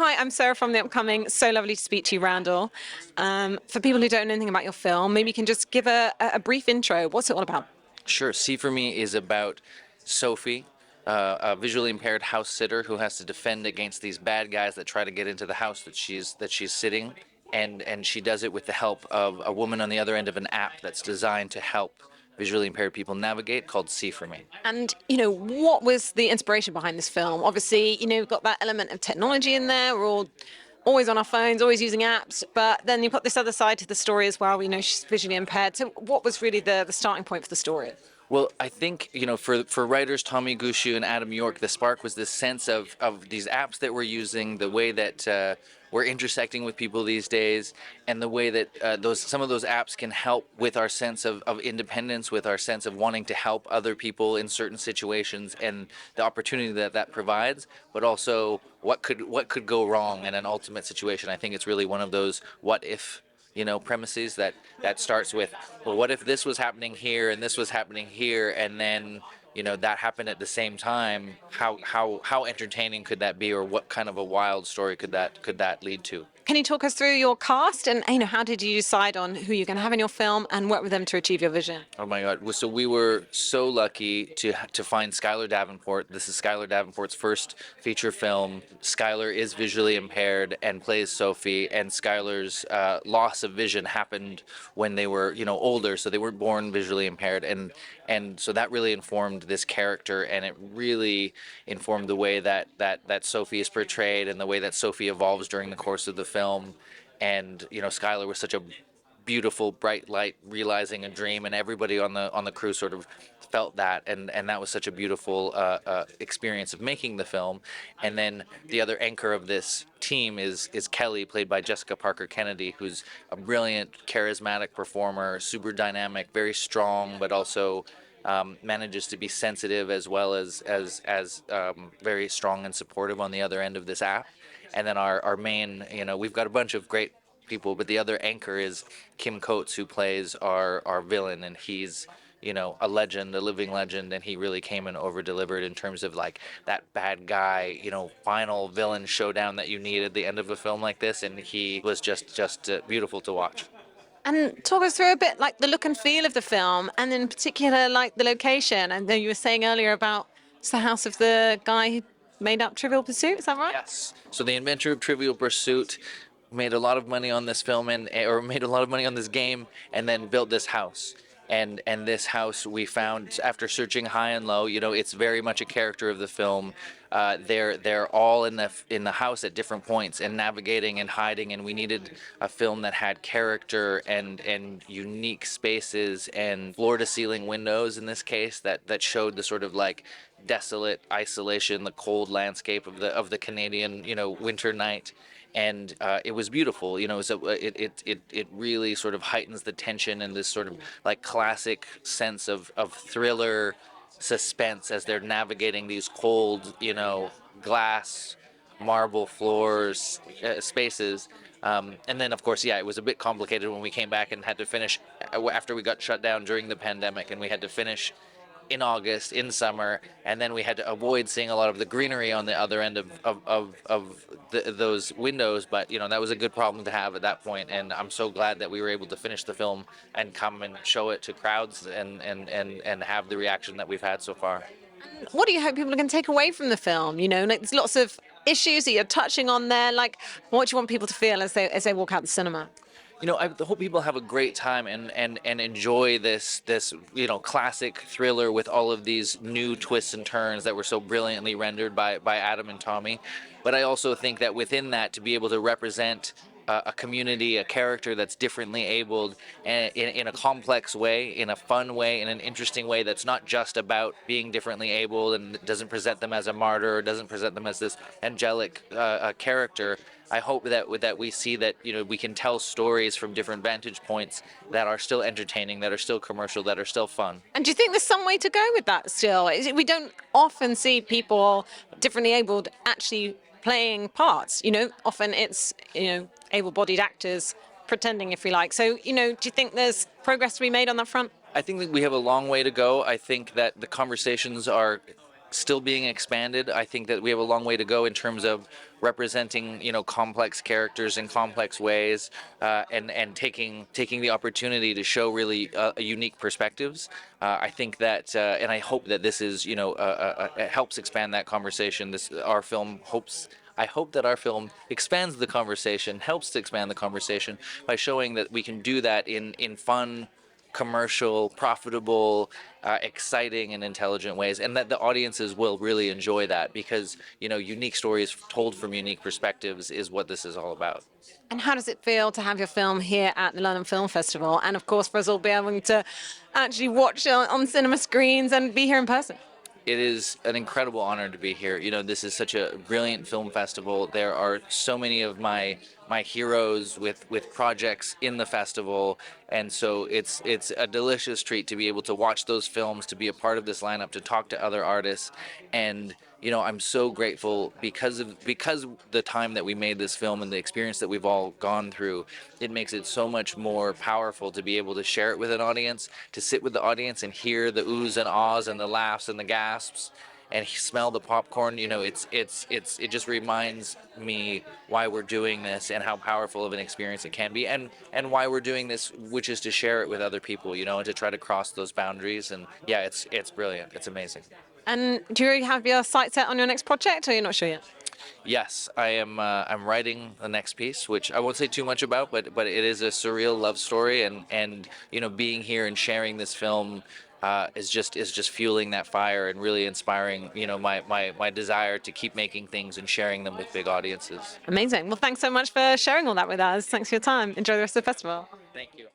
Hi, I'm Sarah from The Upcoming. So lovely to speak to you, Randall. For people who don't know anything about your film, maybe you can just give a brief intro. What's it all about? Sure. C for Me is about Sophie, a visually impaired house sitter who has to defend against these bad guys that try to get into the house that she's sitting, and she does it with the help of a woman on the other end of an app that's designed to help visually impaired people navigate, called C for Me. And, what was the inspiration behind this film? Obviously, we've got that element of technology in there. We're all always on our phones, always using apps. But then you've got this other side to the story as well. We know she's visually impaired. So what was really the starting point for the story? Well, I think, for writers Tommy Gushu and Adam York, the spark was this sense of these apps that we're using, the way that we're intersecting with people these days, and the way that some of those apps can help with our sense of independence, with our sense of wanting to help other people in certain situations, and the opportunity that provides, but also what could go wrong in an ultimate situation. I think it's really one of those what if premises that starts with, well, what if this was happening here and this was happening here, and then that happened at the same time? How entertaining could that be, or what kind of a wild story could that lead to? Can you talk us through your cast and how did you decide on who you're going to have in your film and work with them to achieve your vision? Oh my God! So we were so lucky to find Skylar Davenport. This is Skylar Davenport's first feature film. Skylar is visually impaired and plays Sophie, and Skylar's loss of vision happened when they were older, so they weren't born visually impaired, and so that really informed this character, and it really informed the way that Sophie is portrayed and the way that Sophie evolves during the course of the film. And Skylar was such a beautiful bright light realizing a dream, and everybody on the crew sort of felt that, and that was such a beautiful experience of making the film. And then the other anchor of this team is Kelly, played by Jessica Parker Kennedy, who's a brilliant, charismatic performer, super dynamic, very strong, but also manages to be sensitive as well as very strong and supportive on the other end of this app. And then our main, we've got a bunch of great people, but the other anchor is Kim Coates, who plays our villain, and he's a legend, a living legend, and he really came and over delivered in terms of like that bad guy, final villain showdown that you need at the end of a film like this, and he was just beautiful to watch. And talk us through a bit like the look and feel of the film, and in particular like the location. I know you were saying earlier about it's the house of the guy who made up Trivial Pursuit, is that right? Yes. So the inventor of Trivial Pursuit made a lot of money on this film, or made a lot of money on this game, and then built this house. And this house we found after searching high and low. It's very much a character of the film. They're all in the house at different points and navigating and hiding, and we needed a film that had character and unique spaces and floor to ceiling windows in this case that showed the sort of like desolate isolation, the cold landscape of the Canadian winter night. And it was beautiful. So it really sort of heightens the tension and this sort of like classic sense of thriller suspense as they're navigating these cold, glass, marble floors, spaces. And then, of course, yeah, it was a bit complicated when we came back and had to finish after we got shut down during the pandemic, and we had to finish in August, in summer, and then we had to avoid seeing a lot of the greenery on the other end of those windows. But that was a good problem to have at that point, and I'm so glad that we were able to finish the film and come and show it to crowds and have the reaction that we've had so far. What do you hope people can take away from the film? Like there's lots of issues that you're touching on there. Like, what do you want people to feel as they walk out the cinema? I hope people have a great time and enjoy this classic thriller with all of these new twists and turns that were so brilliantly rendered by Adam and Tommy. But I also think that within that, to be able to represent a community, a character that's differently abled, in a complex way, in a fun way, in an interesting way that's not just about being differently abled and doesn't present them as a martyr or doesn't present them as this angelic character. I hope that we see that we can tell stories from different vantage points that are still entertaining, that are still commercial, that are still fun. And do you think there's some way to go with that still? We don't often see people differently abled actually playing parts. Often it's able-bodied actors pretending, if you like. So do you think there's progress to be made on that front? I think that we have a long way to go. I think that the conversations are still being expanded. I think that we have a long way to go in terms of representing, complex characters in complex ways, and taking the opportunity to show really unique perspectives. I think that, and I hope that this is, it helps expand that conversation. Our film hopes. I hope that our film expands the conversation, helps to expand the conversation by showing that we can do that in fun, commercial, profitable, exciting, and intelligent ways, and that the audiences will really enjoy that because unique stories told from unique perspectives is what this is all about. And how does it feel to have your film here at the London Film Festival, and of course for us all be able to actually watch on cinema screens and be here in person? It is an incredible honor to be here. This is such a brilliant film festival. There are so many of my heroes with projects in the festival, and so it's a delicious treat to be able to watch those films, to be a part of this lineup, to talk to other artists, and I'm so grateful because the time that we made this film and the experience that we've all gone through. It makes it so much more powerful to be able to share it with an audience, to sit with the audience and hear the oohs and ahs and the laughs and the gasps and smell the popcorn. It just reminds me why we're doing this and how powerful of an experience it can be, and why we're doing this, which is to share it with other people, and to try to cross those boundaries. And yeah, it's brilliant. It's amazing. And do you have your sights set on your next project, or you're not sure yet? Yes, I am. I'm writing the next piece, which I won't say too much about, but it is a surreal love story, and being here and sharing this film is just fueling that fire and really inspiring my desire to keep making things and sharing them with big audiences. Amazing. Well, thanks so much for sharing all that with us. Thanks for your time. Enjoy the rest of the festival. Thank you.